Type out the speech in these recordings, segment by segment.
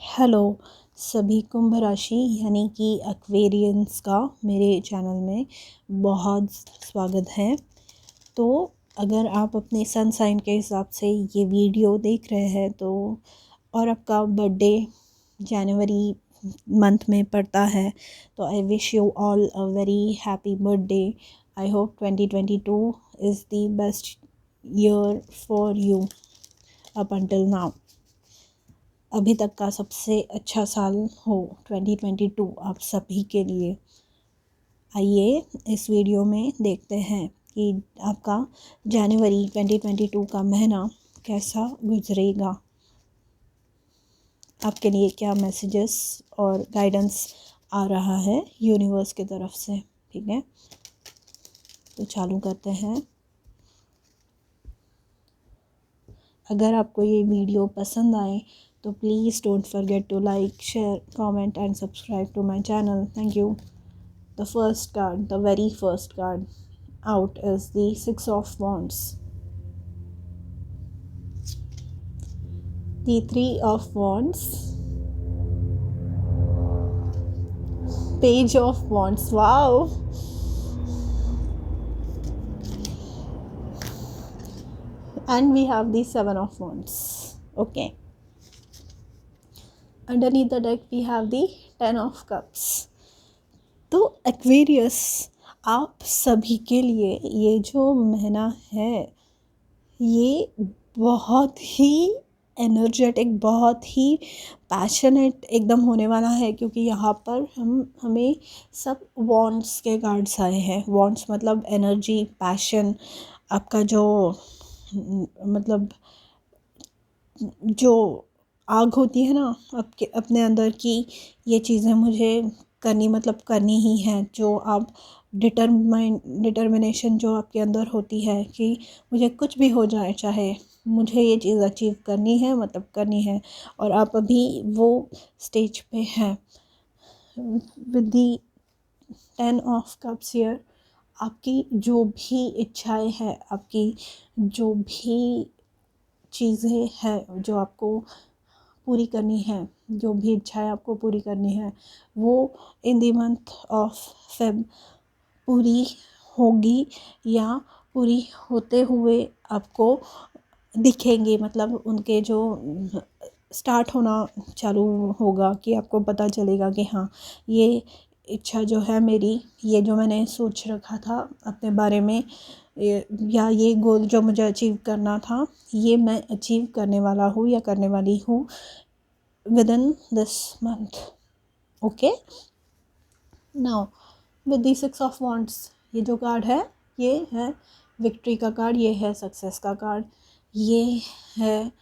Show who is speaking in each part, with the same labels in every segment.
Speaker 1: Hello सभी कुंभ राशि यानी कि एक्वेरियंस का मेरे चैनल में बहुत स्वागत है। तो अगर आप अपने सन साइन के हिसाब से ये वीडियो देख रहे हैं तो और आपका बर्थडे जनवरी मंथ में पड़ता है तो I wish you all a very happy birthday. I hope 2022 is the best year for you up until now. अभी तक का सबसे अच्छा साल हो 2022 आप सभी के लिए। आइए इस वीडियो में देखते हैं कि आपका जनवरी 2022 का महीना कैसा गुजरेगा, आपके लिए क्या मैसेजेस और गाइडेंस आ रहा है यूनिवर्स की तरफ से। ठीक है, तो चालू करते हैं। अगर आपको ये वीडियो पसंद आए तो please don't forget to like, share, comment and subscribe to my channel. Thank you. The first card, the very first card out is the Six of Wands, the Three of Wands, Page of Wands. Wow! And we have the Seven of Wands. Okay. Underneath the deck we have the Ten of Cups. तो Aquarius आप सभी के लिए ये जो महीना है ये बहुत ही एनर्जेटिक, बहुत ही पैशनेट एकदम होने वाला है, क्योंकि यहाँ पर हमें सब वॉन्ड्स के कार्ड्स आए हैं। वॉन्ड्स मतलब एनर्जी, पैशन, आपका जो मतलब जो आग होती है ना आपके अपने अंदर की, ये चीज़ें मुझे करनी मतलब करनी ही है। जो आप डिटर्मिनेशन जो आपके अंदर होती है कि मुझे कुछ भी हो जाए, चाहे मुझे ये चीज़ अचीव करनी है, मतलब करनी है। और आप अभी वो स्टेज पे हैं with the 10 of Cups here. आपकी जो भी इच्छाएं हैं, आपकी जो भी चीज़ें हैं जो आपको पूरी करनी है, जो भी इच्छाएं आपको पूरी करनी है, वो in the month of Feb पूरी होगी या पूरी होते हुए आपको दिखेंगे। मतलब उनके जो स्टार्ट होना चालू होगा कि आपको पता चलेगा कि हाँ, ये इच्छा जो है मेरी, ये जो मैंने सोच रखा था अपने बारे में, या ये गोल जो मुझे अचीव करना था, ये मैं अचीव करने वाला हूँ या करने वाली हूँ within this month. Okay, now with the Six of Wands, ये जो कार्ड है ये है विक्ट्री का कार्ड, ये है सक्सेस का कार्ड, ये है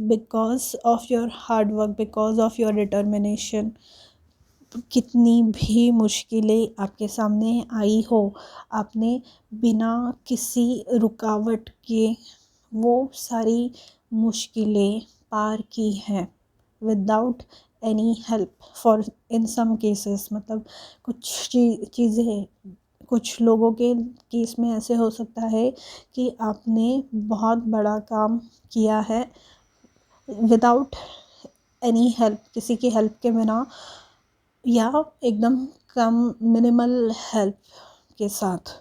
Speaker 1: because of your hard work, because of your determination, कितनी भी मुश्किलें आपके सामने आई हो, आपने बिना किसी रुकावट के वो सारी मुश्किलें पार की हैं without any help for in some cases. मतलब कुछ चीज़ें कुछ लोगों के केस में ऐसे हो सकता है कि आपने बहुत बड़ा काम किया है विदाउट एनी हेल्प, किसी की हेल्प के बिना, या एकदम कम मिनिमल हेल्प के साथ।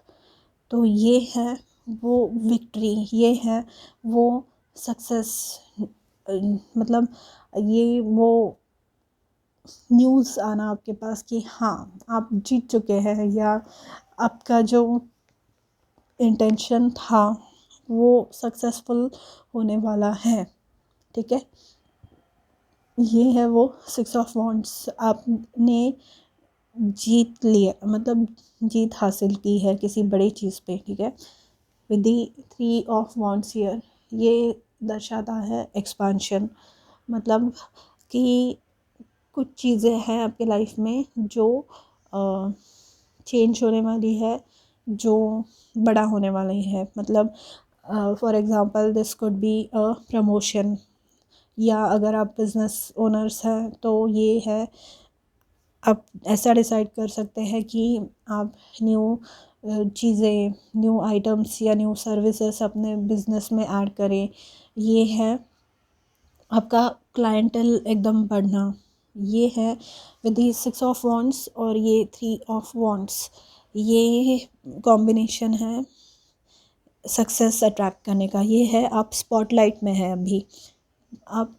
Speaker 1: तो ये है वो विक्ट्री, ये है वो सक्सेस, मतलब ये वो न्यूज़ आना आपके पास कि हाँ आप जीत चुके हैं, या आपका जो इंटेंशन था वो सक्सेसफुल होने वाला है। ठीक है, ये है वो सिक्स ऑफ वॉन्ड्स। आपने जीत लिया, मतलब जीत हासिल की है किसी बड़ी चीज़ पे। ठीक है, with the 3 of Wands here, ये दर्शाता है एक्सपांशन, मतलब कि कुछ चीज़ें हैं आपके लाइफ में जो चेंज होने वाली है, जो बड़ा होने वाली है। मतलब for example this could be a promotion, या अगर आप बिज़नेस ओनर्स हैं तो ये है, आप ऐसा डिसाइड कर सकते हैं कि आप न्यू चीज़ें, न्यू आइटम्स या न्यू सर्विसेज अपने बिजनेस में ऐड करें। ये है आपका क्लाइंटल एकदम बढ़ना। ये है विद दी 6 ऑफ वॉन्ड्स और ये 3 ऑफ वॉन्ड्स, ये कॉम्बिनेशन है सक्सेस अट्रैक्ट करने का। ये है आप स्पॉटलाइट में है अभी, आप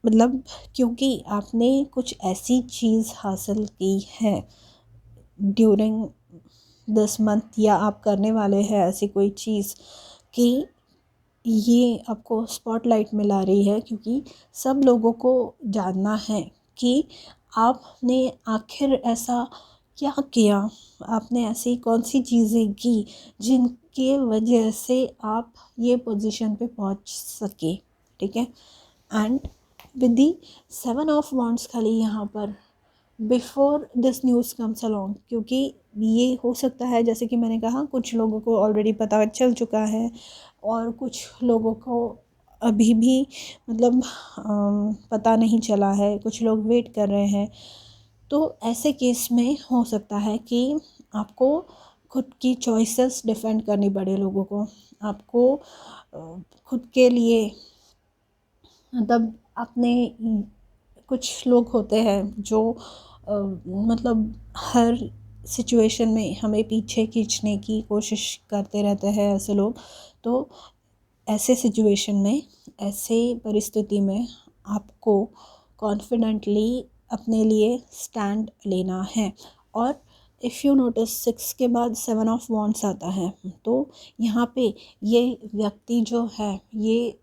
Speaker 1: मतलब क्योंकि आपने कुछ ऐसी चीज़ हासिल की है ड्यूरिंग दिस मंथ, या आप करने वाले हैं ऐसी कोई चीज़ कि ये आपको स्पॉटलाइट में ला रही है, क्योंकि सब लोगों को जानना है कि आपने आखिर ऐसा क्या किया, आपने ऐसी कौन सी चीज़ें की जिनके वजह से आप ये पोजीशन पे पहुंच सके। ठीक है। And with the 7 of wands खाली यहाँ पर before this news comes along, क्योंकि ये हो सकता है जैसे कि मैंने कहा कुछ लोगों को ऑलरेडी पता चल चुका है और कुछ लोगों को अभी भी मतलब पता नहीं चला है, कुछ लोग वेट कर रहे हैं। तो ऐसे केस में हो सकता है कि आपको खुद की चॉइसेस डिफेंड करनी पड़े लोगों को, आपको खुद के लिए मतलब अपने कुछ लोग होते हैं जो मतलब हर सिचुएशन में हमें पीछे खींचने की कोशिश करते रहते हैं ऐसे लोग। तो ऐसे सिचुएशन में, ऐसे परिस्थिति में आपको कॉन्फिडेंटली अपने लिए स्टैंड लेना है। और इफ़ यू नोटिस 6 के बाद 7 ऑफ वॉन्ड्स आता है, तो यहाँ पे ये व्यक्ति जो है ये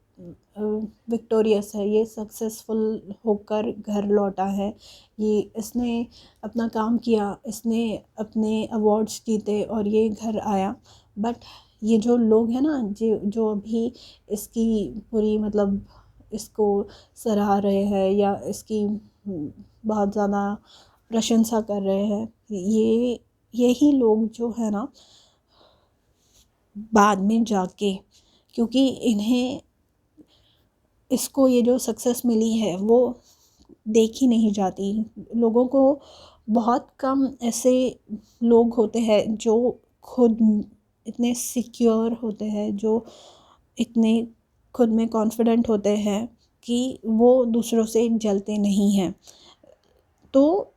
Speaker 1: विक्टोरियस है, ये सक्सेसफुल होकर घर लौटा है, ये इसने अपना काम किया, इसने अपने अवार्ड्स जीते और ये घर आया। बट ये जो लोग हैं ना जो जो अभी इसकी पूरी मतलब इसको सराह रहे हैं या इसकी बहुत ज़्यादा प्रशंसा कर रहे हैं, यही लोग जो है ना बाद में जाके, क्योंकि इन्हें इसको ये जो सक्सेस मिली है वो देखी नहीं जाती। लोगों को बहुत कम ऐसे लोग होते हैं जो खुद इतने सिक्योर होते हैं, जो इतने खुद में कॉन्फिडेंट होते हैं कि वो दूसरों से जलते नहीं हैं। तो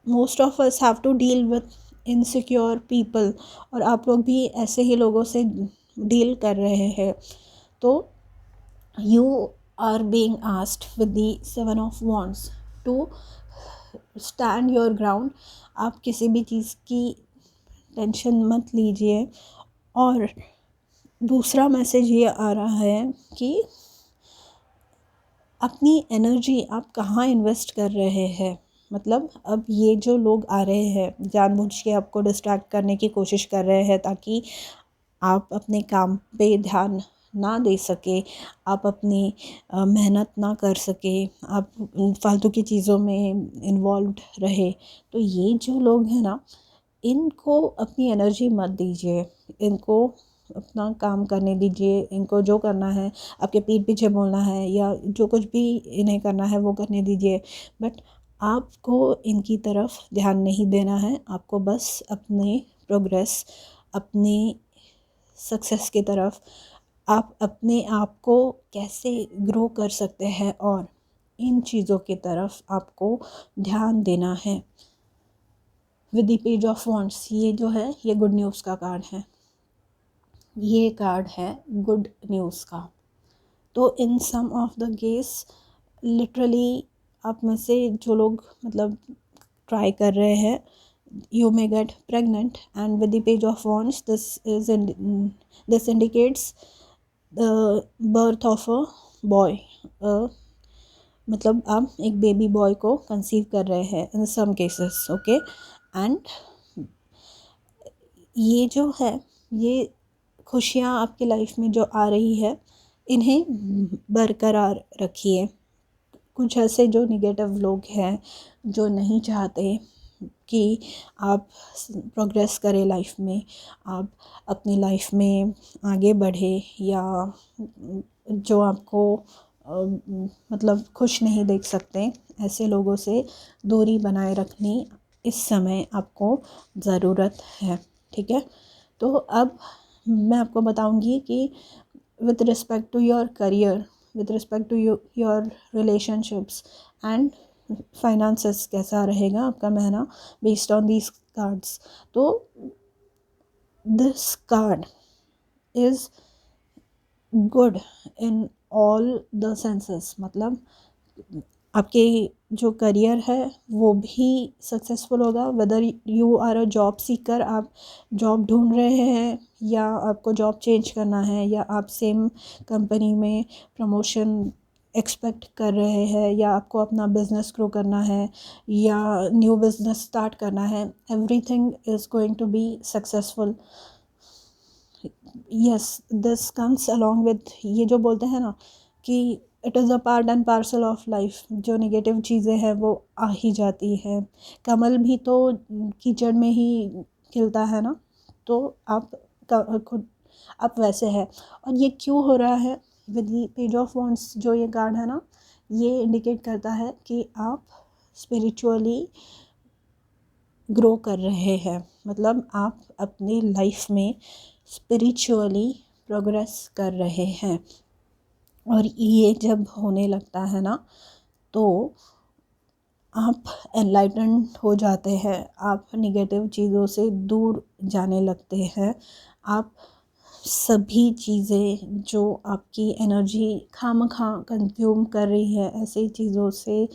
Speaker 1: most of us have to deal with insecure people, और आप लोग भी ऐसे ही लोगों से डील कर रहे हैं। तो you are being asked with the 7 of Wands to stand your ground। आप किसी भी चीज़ की टेंशन मत लीजिए। और दूसरा मैसेज ये आ रहा है कि अपनी एनर्जी आप कहाँ इन्वेस्ट कर रहे हैं। मतलब अब ये जो लोग आ रहे हैं जानबूझ के आपको डिस्ट्रैक्ट करने की कोशिश कर रहे हैं ताकि आप अपने काम पे ध्यान ना दे सके, आप अपनी मेहनत ना कर सके, आप फालतू की चीज़ों में इन्वॉल्व रहे। तो ये जो लोग हैं ना, इनको अपनी एनर्जी मत दीजिए, इनको अपना काम करने दीजिए। इनको जो करना है, आपके पीठ पीछे बोलना है या जो कुछ भी इन्हें करना है वो करने दीजिए। बट आपको इनकी तरफ ध्यान नहीं देना है। आपको बस अपने प्रोग्रेस, अपने सक्सेस की तरफ, आप अपने आप को कैसे ग्रो कर सकते हैं और इन चीज़ों की तरफ आपको ध्यान देना है। With the page of wands, ये जो है ये गुड न्यूज़ का कार्ड है। ये कार्ड है गुड न्यूज़ का। तो इन सम ऑफ द केस लिटरली आप में से जो लोग मतलब ट्राई कर रहे हैं, you may get pregnant, and with the page of wands this indicates the birth of a boy। मतलब आप एक बेबी बॉय को कंसीव कर रहे हैं इन सम केसेस। ओके। एंड ये जो है ये खुशियाँ आपकी लाइफ में जो आ रही है इन्हें बरकरार रखिए। कुछ ऐसे जो निगेटिव लोग हैं जो नहीं चाहते कि आप प्रोग्रेस करें लाइफ में, आप अपनी लाइफ में आगे बढ़े, या जो आपको मतलब खुश नहीं देख सकते, ऐसे लोगों से दूरी बनाए रखनी इस समय आपको ज़रूरत है। ठीक है, तो अब मैं आपको बताऊंगी कि with respect to your career, with respect to your relationships and finances कैसा रहेगा आपका महीना बेस्ड ऑन दीज कार्ड्स। तो this card is good in all the senses, मतलब आपके जो करियर है वो भी सक्सेसफुल होगा। Whether you are a job seeker, आप जॉब ढूंढ रहे हैं या आपको जॉब चेंज करना है, या आप सेम कंपनी में प्रमोशन एक्सपेक्ट कर रहे हैं, या आपको अपना बिजनेस ग्रो करना है, या न्यू बिजनेस स्टार्ट करना है, everything is going to be successful. Yes, this comes along with, ये जो बोलते हैं ना कि it is a part and parcel of life, जो नेगेटिव चीज़ें हैं वो आ ही जाती है। कमल भी तो कीचड़ में ही खिलता है ना, तो आप खुद आप वैसे है। और ये क्यों हो रहा है with the page of wands, जो ये कार्ड है ना, ये इंडिकेट करता है कि आप स्पिरिचुअली ग्रो कर रहे हैं, मतलब आप अपनी लाइफ में स्पिरिचुअली प्रोग्रेस कर रहे हैं। और ये जब होने लगता है ना, तो आप एनलाइटन्ड हो जाते हैं, आप नेगेटिव चीज़ों से दूर जाने लगते हैं। आप सभी चीज़ें जो आपकी एनर्जी खामखा कंज्यूम कर रही है, ऐसी चीज़ों से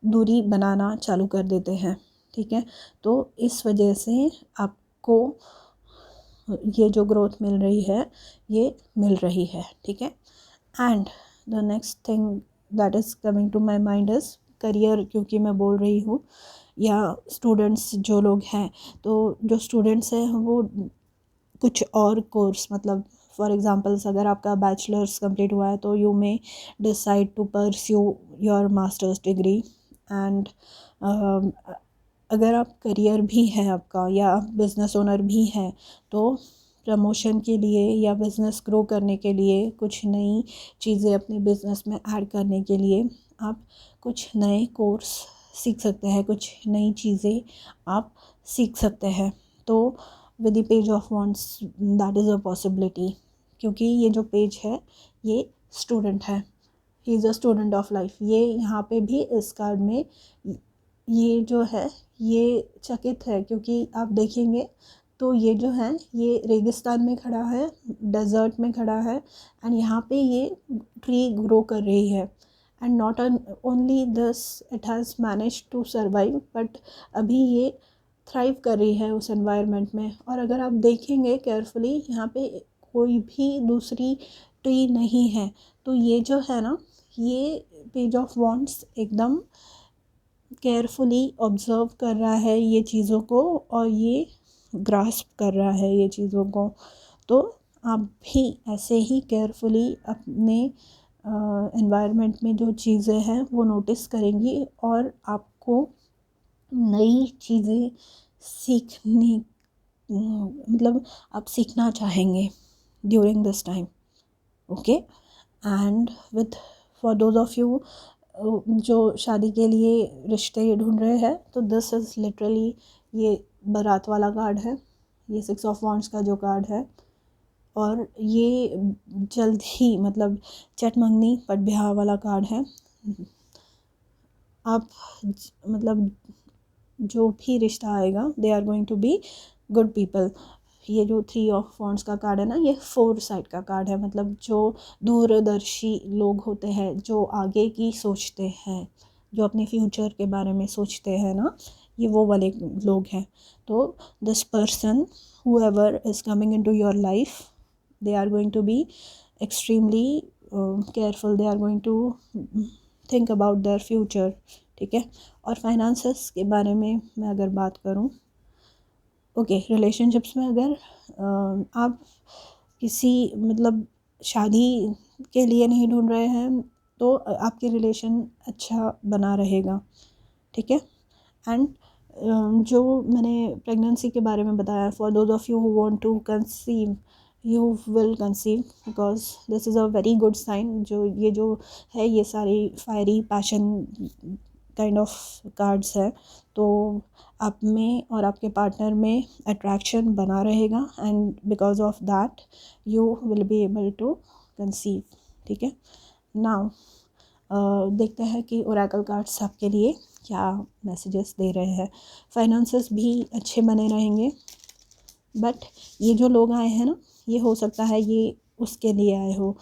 Speaker 1: दूरी बनाना चालू कर देते हैं। ठीक है, तो इस वजह से आपको ये जो ग्रोथ मिल रही है ये मिल रही है। ठीक है, and the next thing that is coming to my mind is career, क्योंकि मैं बोल रही हूँ, या स्टूडेंट्स जो लोग हैं, तो जो स्टूडेंट्स हैं वो कुछ और कोर्स, मतलब फॉर एग्ज़ाम्पल्स अगर आपका बैचलर्स कंप्लीट हुआ है तो you may decide to pursue your masters degree. And अगर आप करियर भी है आपका, या आप बिज़नेस ओनर भी हैं, तो प्रमोशन के लिए या बिज़नेस ग्रो करने के लिए, कुछ नई चीज़ें अपने बिज़नेस में ऐड करने के लिए आप कुछ नए कोर्स सीख सकते हैं, कुछ नई चीज़ें आप सीख सकते हैं। तो with the page of wands that is a possibility, क्योंकि ये जो पेज है ये स्टूडेंट है, he is a student of life. ये यहाँ पे भी इस कार्ड में ये जो है ये चकित है, क्योंकि आप देखेंगे तो ये जो है ये रेगिस्तान में खड़ा है, डेजर्ट में खड़ा है, एंड यहाँ पे ये ट्री ग्रो कर रही है। And not only this, it has manage to survive, but अभी ये थ्राइव कर रही है उस एनवायरनमेंट में। और अगर आप देखेंगे केयरफुली, यहाँ पे कोई भी दूसरी ट्री नहीं है। तो ये जो है ना, ये पेज ऑफ वॉन्ड्स एकदम केयरफुली ऑब्ज़र्व कर रहा है ये चीज़ों को, और ये ग्रास्प कर रहा है ये चीज़ों को। तो आप भी ऐसे ही केयरफुली अपने एनवायरनमेंट में जो चीज़ें हैं वो नोटिस करेंगी, और आपको नई चीज़ें सीखने मतलब आप सीखना चाहेंगे during this time. Okay, and with for those of you जो शादी के लिए रिश्ते ढूंढ रहे हैं, तो दिस इज़ लिटरली, ये बारात वाला कार्ड है, ये 6 ऑफ वॉन्ड्स का जो कार्ड है, और ये जल्द ही, मतलब चट मंगनी पट ब्याह वाला कार्ड है। आप मतलब जो भी रिश्ता आएगा, they are going to be good people. ये जो 3 ऑफ वॉन्ड्स का कार्ड है ना, ये 4 साइड का कार्ड है, मतलब जो दूरदर्शी लोग होते हैं, जो आगे की सोचते हैं, जो अपने फ्यूचर के बारे में सोचते हैं ना, ये वो वाले लोग हैं। तो this person whoever is coming into your life, they are going to be extremely careful, they are going to think about their future। ठीक है, और फाइनेंसेस के बारे में मैं अगर बात करूं, ओके, रिलेशनशिप्स में अगर आप किसी मतलब शादी के लिए नहीं ढूंढ रहे हैं, तो आपके रिलेशन अच्छा बना रहेगा। ठीक है, एंड जो मैंने प्रेगनेंसी के बारे में बताया, for those of you who want to conceive, you will conceive, because this is a very good sign. जो है ये सारी fiery passion kind of cards है। तो आप में और आपके पार्टनर में अट्रैक्शन बना रहेगा, and because of that you will be able to conceive. ठीक है, नाउ देखते हैं कि ओरेकल कार्ड्स आपके लिए क्या मैसेजेस दे रहे हैं। फाइनेंसेस भी अच्छे बने रहेंगे, बट ये जो लोग आए हैं ना, ये हो सकता है ये उसके लिए आए हो,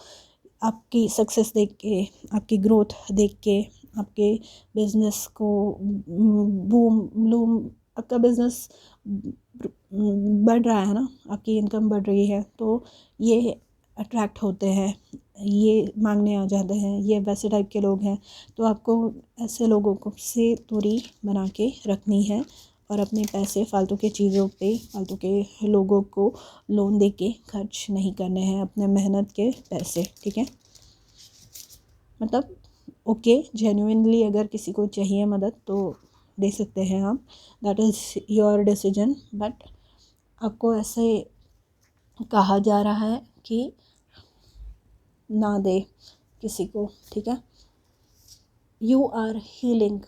Speaker 1: आपकी सक्सेस देख के, आपकी ग्रोथ देख के, आपके बिजनेस को बूम ब्लूम, आपका बिजनेस बढ़ रहा है ना, आपकी इनकम बढ़ रही है, तो ये अट्रैक्ट होते हैं, ये मांगने आ जाते हैं, ये वैसे टाइप के लोग हैं। तो आपको ऐसे लोगों को से दूरी बना के रखनी है और अपने पैसे फालतू के चीज़ों पे, फालतू के लोगों को लोन दे के खर्च नहीं करने हैं, अपने मेहनत के पैसे। ठीक है, मतलब ओके, जेन्युइनली अगर किसी को चाहिए मदद तो दे सकते हैं आप, that is your decision, but आपको ऐसे कहा जा रहा है कि ना दे किसी को। ठीक है, यू आर हीलिंग,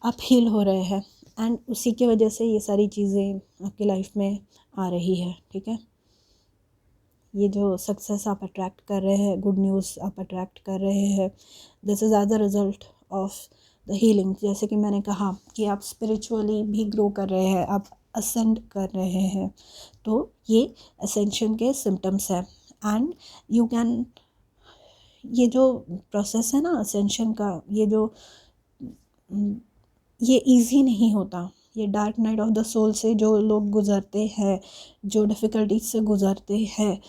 Speaker 1: आप हील हो रहे हैं, एंड उसी की वजह से ये सारी चीज़ें आपकी लाइफ में आ रही है। ठीक है, ये जो सक्सेस आप अट्रैक्ट कर रहे हैं, गुड न्यूज़ आप अट्रैक्ट कर रहे हैं, this is as a result of the healing. जैसे कि मैंने कहा कि आप स्पिरिचुअली भी ग्रो कर रहे हैं, आप असेंड कर रहे हैं, तो ये असेंशन के सिम्टम्स हैं। एंड यू कैन, ये जो प्रोसेस है ना असेंशन का, ये इजी नहीं होता। ये dark night of the soul से जो लोग गुज़रते हैं, जो डिफ़िकल्टीज से गुज़रते हैं,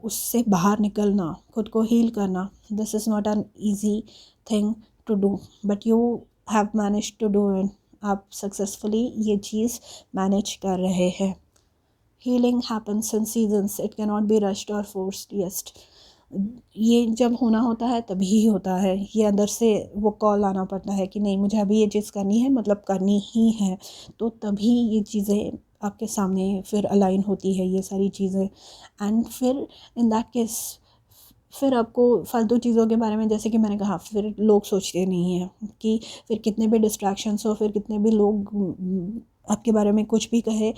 Speaker 1: उससे बाहर निकलना, खुद को हील करना, this is not an easy thing to do, but you have manage to do it. आप सक्सेसफुली ये चीज़ मैनेज कर रहे हैं। Healing happens in seasons, it can not be rushed और फोर्स्ड। यस, ये जब होना होता है तभी ही होता है, ये अंदर से वो कॉल आना पड़ता है कि नहीं, मुझे अभी ये चीज़ करनी है, मतलब करनी ही है, तो तभी ये चीज़ें आपके सामने फिर अलाइन होती है, ये सारी चीज़ें। एंड फिर इन दैट केस फिर आपको फालतू चीज़ों के बारे में, जैसे कि मैंने कहा, फिर लोग सोचते नहीं हैं कि फिर कितने भी डिस्ट्रैक्शंस हो, फिर कितने भी लोग आपके बारे में कुछ भी कहे,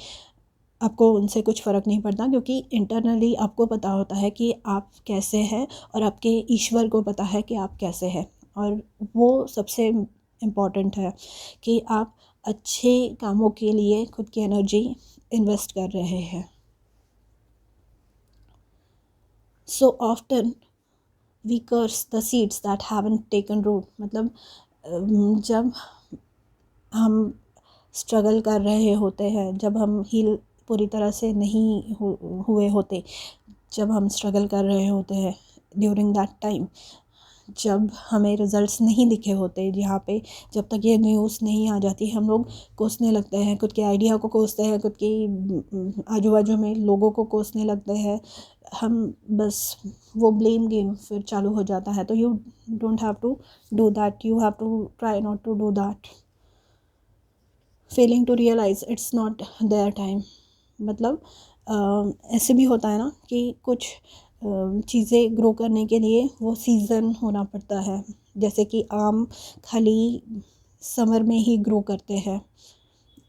Speaker 1: आपको उनसे कुछ फ़र्क नहीं पड़ता, क्योंकि इंटरनली आपको पता होता है कि आप कैसे हैं, और आपके ईश्वर को पता है कि आप कैसे हैं। और वो सबसे इम्पॉर्टेंट है कि आप अच्छे कामों के लिए खुद की एनर्जी इन्वेस्ट कर रहे हैं। So often we curse the seeds that haven't taken root, मतलब जब हम स्ट्रगल कर रहे होते हैं, जब हम हील पूरी तरह से नहीं हुए होते, जब हम स्ट्रगल कर रहे होते हैं ड्यूरिंग दैट टाइम, जब हमें रिज़ल्ट्स नहीं दिखे होते, जहाँ पे जब तक ये न्यूज़ नहीं आ जाती, हम लोग कोसने लगते हैं, खुद के आइडिया को कोसते हैं, खुद की आजू बाजू में लोगों को कोसने लगते हैं हम, बस वो ब्लेम गेम फिर चालू हो जाता है। तो you don't have to do that, you have to try not to do that. Failing to realize it's not their time, मतलब ऐसे भी होता है ना कि कुछ चीज़ें ग्रो करने के लिए वो सीज़न होना पड़ता है। जैसे कि आम खाली समर में ही ग्रो करते हैं,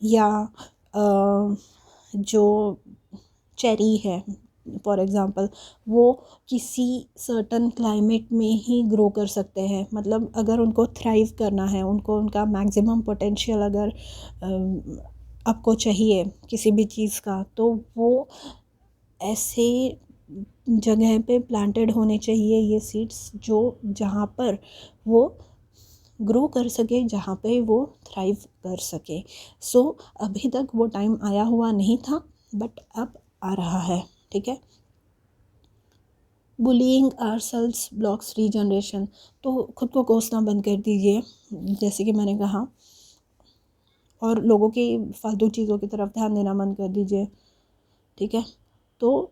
Speaker 1: या जो चेरी है फॉर एग्ज़ाम्पल, वो किसी सर्टन क्लाइमेट में ही ग्रो कर सकते हैं। मतलब अगर उनको थ्राइव करना है, उनको उनका मैक्सिमम पोटेंशियल अगर आपको चाहिए किसी भी चीज़ का, तो वो ऐसे जगह पे प्लांटेड होने चाहिए ये सीड्स, जो जहाँ पर वो ग्रो कर सके, जहाँ पे वो थ्राइव कर सके। सो अभी तक वो टाइम आया हुआ नहीं था, बट अब आ रहा है। ठीक है, बुलिंग आवरसेल्व्स ब्लॉक्स रीजनरेशन, तो खुद को कोसना बंद कर दीजिए, जैसे कि मैंने कहा, और लोगों की फालतू चीज़ों की तरफ ध्यान देना बंद कर दीजिए। ठीक है, तो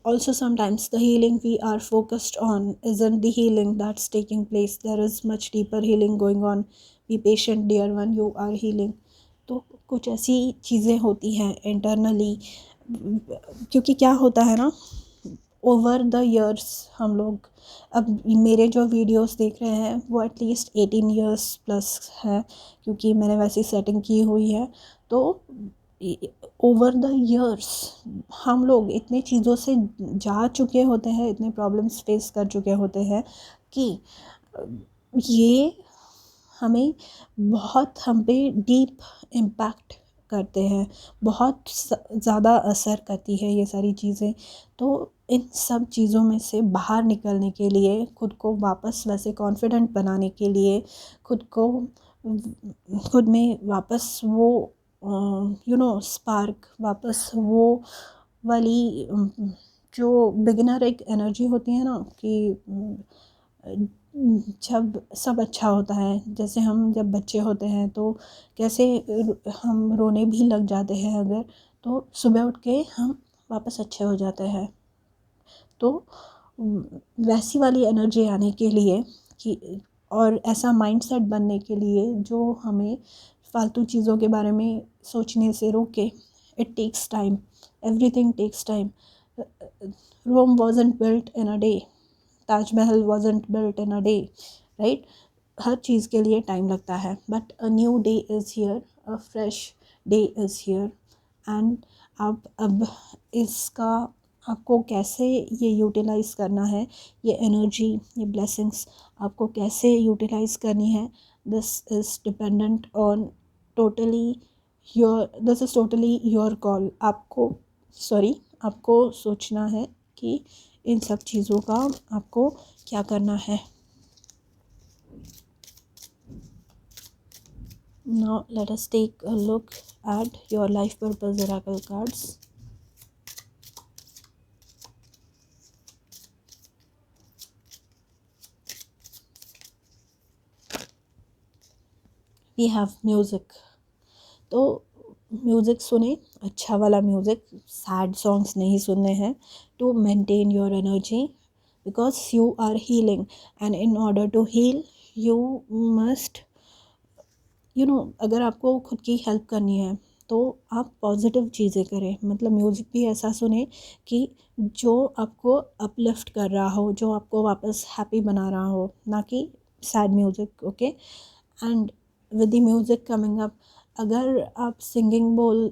Speaker 1: also sometimes the healing we are focused on isn't the healing that's taking place, there is much deeper healing going on, be patient dear one, you are healing। तो कुछ ऐसी चीज़ें होती हैं इंटरनली, क्योंकि क्या होता है ना, ओवर द ईयर्स हम लोग, अब मेरे जो वीडियोस देख रहे हैं वो एटलीस्ट 18 ईयर्स प्लस है, क्योंकि मैंने वैसी सेटिंग की हुई है। तो ओवर द ईयर्स हम लोग इतने चीज़ों से जा चुके होते हैं, इतने प्रॉब्लम्स फेस कर चुके होते हैं कि ये हमें बहुत, हम पे डीप इम्पैक्ट करते हैं, बहुत ज़्यादा असर करती है ये सारी चीज़ें। तो इन सब चीज़ों में से बाहर निकलने के लिए, खुद को वापस वैसे कॉन्फिडेंट बनाने के लिए, खुद में वापस वो स्पार्क, वापस वो वाली जो बिगिनर एक एनर्जी होती है ना, कि जब सब अच्छा होता है, जैसे हम जब बच्चे होते हैं तो कैसे हम रोने भी लग जाते हैं अगर, तो सुबह उठ के हम वापस अच्छे हो जाते हैं। तो वैसी वाली एनर्जी आने के लिए कि, और ऐसा माइंडसेट बनने के लिए जो हमें फालतू चीज़ों के बारे में सोचने से रोके, it takes time, everything takes time. Rome wasn't built in a day, Taj Mahal wasn't built in a day, right? हर चीज़ के लिए टाइम लगता है, but a new day is here, a fresh day is here. And आप अब इसका, आपको कैसे ये यूटिलाइज़ करना है, ये एनर्जी, ये ब्लेसिंग्स आपको कैसे यूटिलाइज़ करनी है, this is dependent on totally this is totally your call. आपको सोचना है कि इन सब चीज़ों का आपको क्या करना है। Now let us take a look at your life purpose oracle cards. We have music. तो म्यूज़िक सुने, अच्छा वाला म्यूज़िक, सैड सॉन्ग्स नहीं सुनने हैं, to maintain your energy, because you are healing, and in order to heal you must अगर आपको खुद की हेल्प करनी है तो आप पॉजिटिव चीज़ें करें। मतलब म्यूज़िक भी ऐसा सुने कि जो आपको अपलिफ्ट कर रहा हो, जो आपको वापस हैप्पी बना रहा हो, ना कि sad music. Okay, and with the music coming up, अगर आप सिंगिंग बोल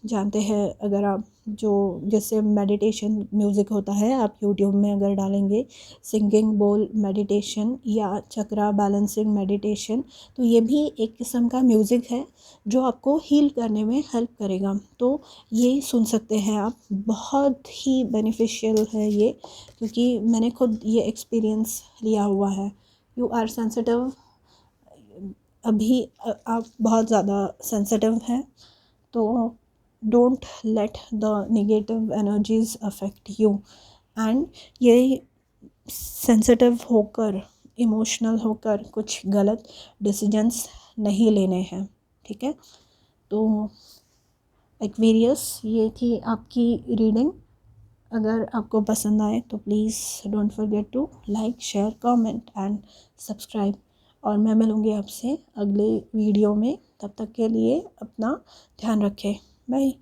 Speaker 1: जानते हैं, अगर आप जो जैसे मेडिटेशन म्यूज़िक होता है, आप यूट्यूब में अगर डालेंगे सिंगिंग बोल मेडिटेशन या चक्रा बैलेंसिंग मेडिटेशन, तो ये भी एक किस्म का म्यूज़िक है जो आपको हील करने में हेल्प करेगा। तो ये सुन सकते हैं आप, बहुत ही बेनिफिशियल है ये, क्योंकि मैंने खुद ये एक्सपीरियंस लिया हुआ है। यू आर सेंसिटिव, अभी आप बहुत ज़्यादा सेंसिटिव हैं, तो don't let the negative energies affect you. And ये सेंसिटिव होकर, इमोशनल होकर कुछ गलत डिसीजंस नहीं लेने हैं, ठीक है। तो एक्वेरियस, ये थी आपकी रीडिंग। अगर आपको पसंद आए तो please don't forget to like, share, comment and subscribe. और मैं मिलूँगी आपसे अगले वीडियो में, तब तक के लिए अपना ध्यान रखें। बाय।